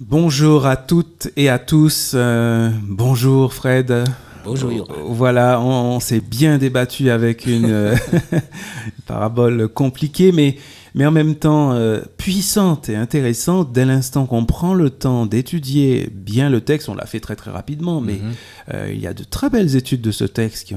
Bonjour à toutes et à tous. Bonjour Fred. Bonjour Yoram. Voilà, on s'est bien débattu avec une parabole compliquée, mais en même temps puissante et intéressante. Dès l'instant qu'on prend le temps d'étudier bien le texte, on l'a fait très très rapidement, mais il y a de très belles études de ce texte qui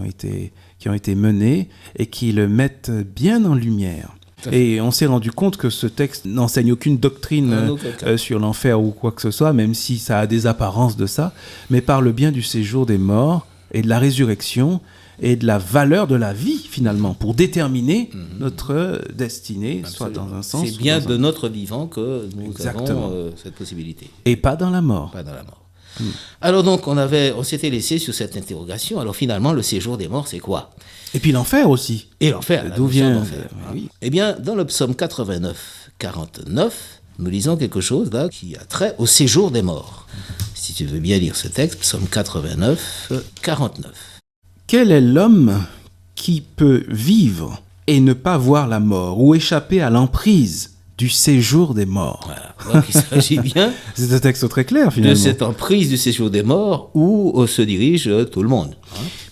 ont été menées et qui le mettent bien en lumière. Et on s'est rendu compte que ce texte n'enseigne aucune doctrine sur l'enfer ou quoi que ce soit, même si ça a des apparences de ça, mais parle bien du séjour des morts et de la résurrection et de la valeur de la vie, finalement, pour déterminer notre destinée, soit dans un sens... C'est bien de notre vivant que nous avons cette possibilité. Et pas dans la mort. Pas dans la mort. Alors donc, on s'était laissé sur cette interrogation. Alors finalement, le séjour des morts, c'est quoi ? Et puis l'enfer aussi. Et l'enfer. D'où vient l'enfer, oui. Eh bien, dans le psaume 89, 49, nous lisons quelque chose là qui a trait au séjour des morts. Si tu veux bien lire ce texte, psaume 89, 49. Quel est l'homme qui peut vivre et ne pas voir la mort ou échapper à l'emprise du séjour des morts? Voilà. Donc il s'agit bien c'est un texte très clair finalement. De cette emprise du séjour des morts où se dirige tout le monde.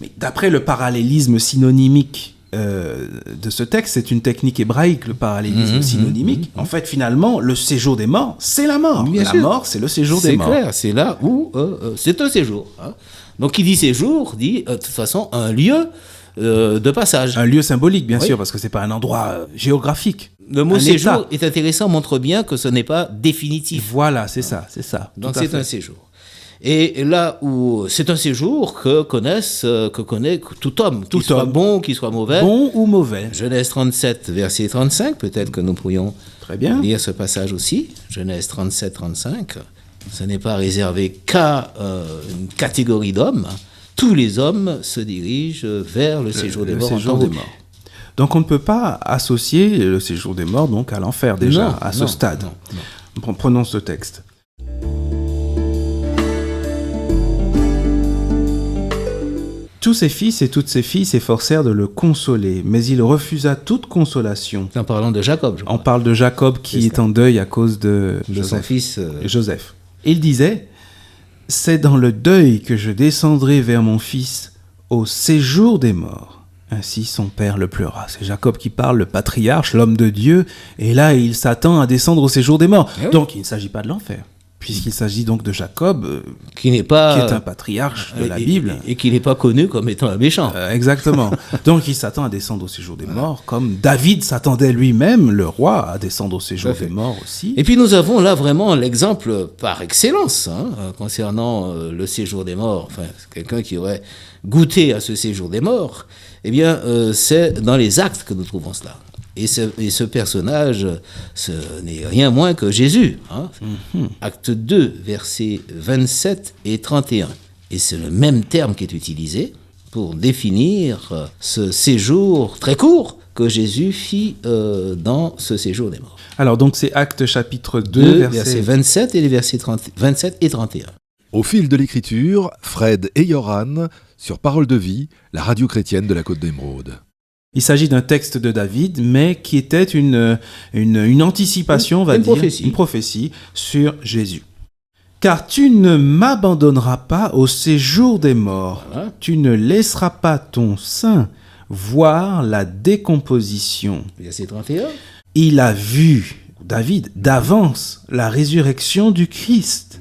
Mais d'après le parallélisme synonymique de ce texte, c'est une technique hébraïque, le parallélisme synonymique. En fait, finalement, le séjour des morts, c'est la mort. Bien la sûr. Mort, c'est le séjour des morts. C'est clair, c'est là où c'est un séjour. Donc qui dit séjour, dit de toute façon un lieu de passage. Un lieu symbolique, bien sûr, parce que c'est pas un endroit géographique. Le mot séjour état. est intéressant, montre bien que ce n'est pas définitif. Voilà, c'est ça. Donc c'est un séjour. Et là où c'est un séjour que connaît tout homme, qu'il soit bon, qu'il soit mauvais. Bon ou mauvais. Genèse 37, verset 35, peut-être que nous pourrions très bien lire ce passage aussi. Genèse 37, 35. Ce n'est pas réservé qu'à une catégorie d'hommes. Tous les hommes se dirigent vers le séjour des morts. Donc on ne peut pas associer le séjour des morts donc à l'enfer déjà, à ce stade. Non. Prenons ce texte. Tous ses fils et toutes ses filles s'efforcèrent de le consoler, mais il refusa toute consolation. En parlant de Jacob, je crois. On parle de Jacob qui est en deuil à cause de son fils Joseph. Il disait « C'est dans le deuil que je descendrai vers mon fils au séjour des morts. » Ainsi son père le pleura. C'est Jacob qui parle, le patriarche, l'homme de Dieu, et là il s'attend à descendre au séjour des morts. Donc il ne s'agit pas de l'enfer. Puisqu'il s'agit donc de Jacob, qui est un patriarche de la Bible. Et qui n'est pas connu comme étant un méchant. Exactement. Donc il s'attend à descendre au séjour des morts, comme David s'attendait lui-même, le roi, à descendre au séjour des morts aussi. Et puis nous avons là vraiment l'exemple par excellence concernant le séjour des morts. Enfin, quelqu'un qui aurait goûté à ce séjour des morts, eh bien, c'est dans les Actes que nous trouvons cela. Et ce personnage, ce n'est rien moins que Jésus. Acte 2, versets 27 et 31. Et c'est le même terme qui est utilisé pour définir ce séjour très court que Jésus fit dans ce séjour des morts. Alors donc c'est Acte chapitre 2, versets 27 et les versets 27 et 31. Au fil de l'écriture, Fred et Yoran sur Parole de vie, la radio chrétienne de la Côte d'Émeraude. Il s'agit d'un texte de David, mais qui était une anticipation, une prophétie sur Jésus. « Car tu ne m'abandonneras pas au séjour des morts, tu ne laisseras pas ton sein voir la décomposition. » Verset 31. Il a vu, David, d'avance, la résurrection du Christ.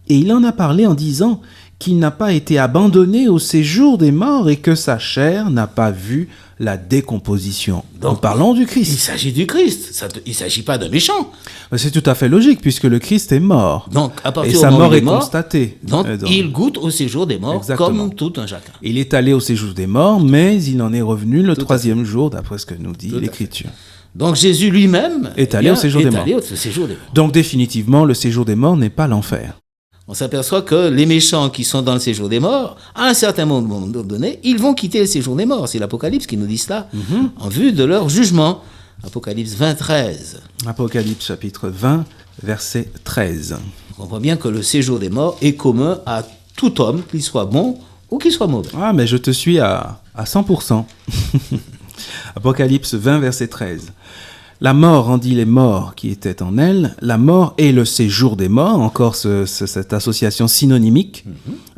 Et il en a parlé en disant qu'il n'a pas été abandonné au séjour des morts et que sa chair n'a pas vu la décomposition. Donc, parlons du Christ. Il s'agit du Christ. Il ne s'agit pas d'un méchant. C'est tout à fait logique puisque le Christ est mort. Donc, à partir et sa mort est constatée. Donc, il goûte au séjour des morts comme tout un chacun. Il est allé au séjour des morts, mais il en est revenu le troisième jour, d'après ce que nous dit l'Écriture. Donc, Jésus lui-même est allé au séjour des morts. Donc, définitivement, le séjour des morts n'est pas l'enfer. On s'aperçoit que les méchants qui sont dans le séjour des morts, à un certain moment donné, ils vont quitter le séjour des morts. C'est l'Apocalypse qui nous dit cela, en vue de leur jugement. Apocalypse 20, 13. Apocalypse chapitre 20, verset 13. On voit bien que le séjour des morts est commun à tout homme, qu'il soit bon ou qu'il soit mauvais. Ah, mais je te suis à 100%. Apocalypse 20, verset 13. La mort rendit les morts qui étaient en elle, la mort et le séjour des morts, encore cette association synonymique,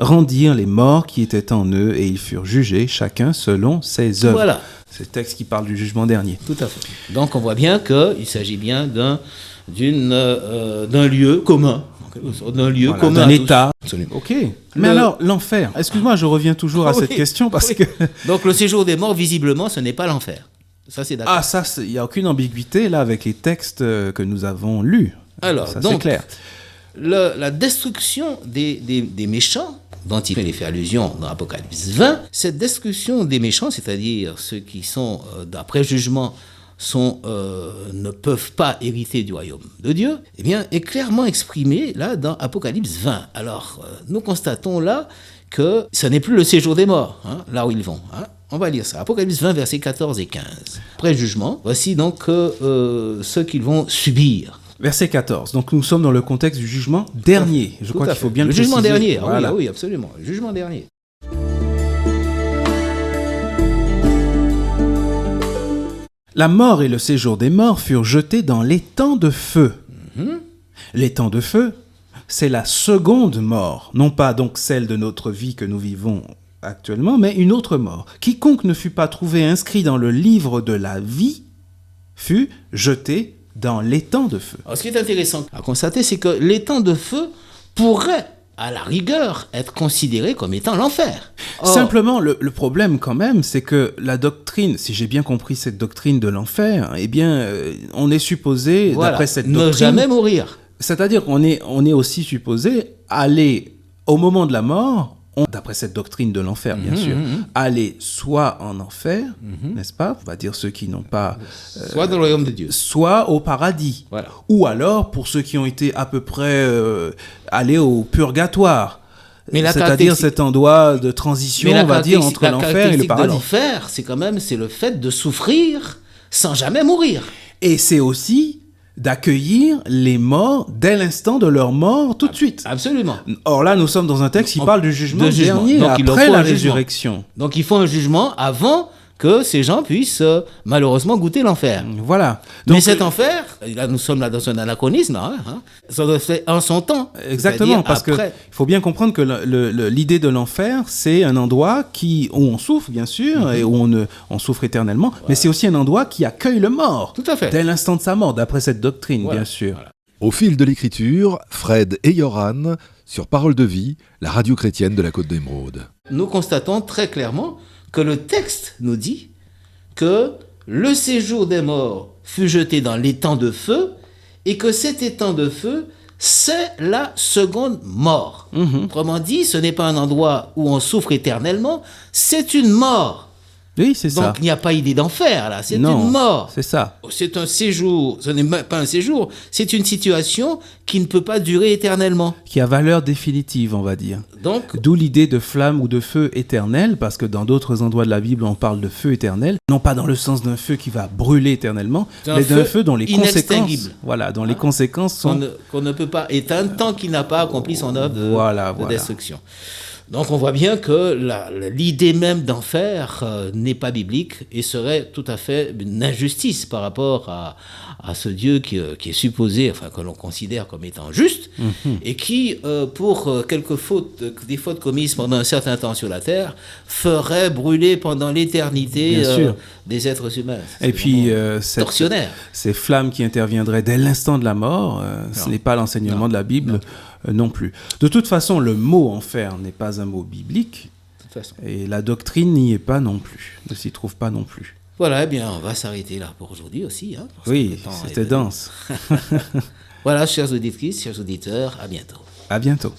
rendirent les morts qui étaient en eux et ils furent jugés, chacun selon ses œuvres. Voilà. C'est le texte qui parle du jugement dernier. Tout à fait. Donc on voit bien qu'il s'agit bien d'un lieu commun. D'un lieu Voilà, commun. d'un à tous. état. Absolument. Ok. Mais alors, l'enfer. Excuse-moi, je reviens toujours à cette Oui, question parce oui. que... Donc le séjour des morts, visiblement, ce n'est pas l'enfer. Ça, c'est d'accord. Ah, ça, il n'y a aucune ambiguïté là avec les textes que nous avons lus. Alors, ça, donc, c'est clair. La destruction des méchants, dont il est fait allusion dans Apocalypse 20, cette destruction des méchants, c'est-à-dire ceux qui sont, d'après jugement, ne peuvent pas hériter du royaume de Dieu, eh bien, est clairement exprimée là dans Apocalypse 20. Alors, nous constatons là que ce n'est plus le séjour des morts, hein, là où ils vont. Hein. On va lire ça. Apocalypse 20, versets 14 et 15. Après jugement, voici donc ce qu'ils vont subir. Verset 14. Donc nous sommes dans le contexte du jugement dernier. Je crois qu'il faut bien le jugement préciser. dernier. Ah Voilà. oui, absolument. Le jugement dernier. La mort et le séjour des morts furent jetés dans l'étang de feu. L'étang de feu, c'est la seconde mort, non pas donc celle de notre vie que nous vivons actuellement, mais une autre mort. Quiconque ne fut pas trouvé inscrit dans le livre de la vie fut jeté dans l'étang de feu. Alors, ce qui est intéressant à constater, c'est que l'étang de feu pourrait, à la rigueur, être considéré comme étant l'enfer. Or, Simplement, le problème quand même, c'est que la doctrine, si j'ai bien compris cette doctrine de l'enfer, eh bien, on est supposé, voilà, d'après cette ne doctrine... jamais mourir. C'est-à-dire qu'on est aussi supposé aller, au moment de la mort, d'après cette doctrine de l'enfer, bien sûr, aller soit en enfer, n'est-ce pas? On va dire ceux qui n'ont pas... Soit dans le royaume de Dieu. soit au paradis. Voilà. Ou alors, pour ceux qui ont été à peu près aller au purgatoire. Mais la C'est-à-dire caractéristique- cet endroit de transition, Mais on va dire, entre l'enfer et le de paradis. l'enfer, c'est le fait de souffrir sans jamais mourir. Et c'est aussi d'accueillir les morts dès l'instant de leur mort tout de suite. Absolument. Or là, nous sommes dans un texte qui parle du jugement de jugement. dernier, Donc, il leur après faut la un jugement. résurrection. Donc il faut un jugement avant que ces gens puissent malheureusement goûter l'enfer. Voilà. Mais Donc, cet enfer, là nous sommes là dans un anachronisme, hein, ça doit se faire en son temps. exactement, C'est-à-dire parce qu'il après. faut bien comprendre que l'idée de l'enfer, c'est un endroit où on souffre, bien sûr, et où on souffre éternellement, mais c'est aussi un endroit qui accueille le mort. Tout à fait. Dès l'instant de sa mort, d'après cette doctrine, Voilà. bien sûr. Voilà. Au fil de l'écriture, Fred et Yoran sur Parole de vie, la radio chrétienne de la Côte d'Émeraude. Nous constatons très clairement que le texte nous dit que le séjour des morts fut jeté dans l'étang de feu et que cet étang de feu, c'est la seconde mort. Autrement dit, ce n'est pas un endroit où on souffre éternellement, c'est une mort. Oui, c'est ça. Donc il n'y a pas idée d'enfer là, c'est Non, une mort. c'est ça. C'est un séjour, ce n'est même pas un séjour, c'est une situation qui ne peut pas durer éternellement. Qui a valeur définitive, on va dire. Donc, D'où l'idée de flamme ou de feu éternel, parce que dans d'autres endroits de la Bible, on parle de feu éternel, non pas dans le sens d'un feu qui va brûler éternellement, d'un mais d'un feu feu dont les conséquences, inextinguible. voilà, dont les conséquences sont... qu'on ne peut pas éteindre tant qu'il n'a pas accompli son œuvre de, Voilà, de voilà. destruction. Donc on voit bien que l'idée même d'enfer n'est pas biblique et serait tout à fait une injustice par rapport à ce Dieu qui est supposé, enfin que l'on considère comme étant juste, et qui, pour quelques fautes, des fautes commises pendant un certain temps sur la terre, ferait brûler pendant l'éternité Bien sûr. des êtres humains. Et C'est puis, vraiment torsionnaire. ces flammes qui interviendraient dès l'instant de la mort, ce n'est pas l'enseignement de la Bible non plus. De toute façon, le mot enfer n'est pas un mot biblique, De toute façon. et la doctrine n'y est pas non plus, ne s'y trouve pas non plus. Voilà, eh bien, on va s'arrêter là pour aujourd'hui aussi. Hein, parce que Oui, le temps est c'était venu. dense. Voilà, chers auditrices, chers auditeurs, à bientôt. À bientôt.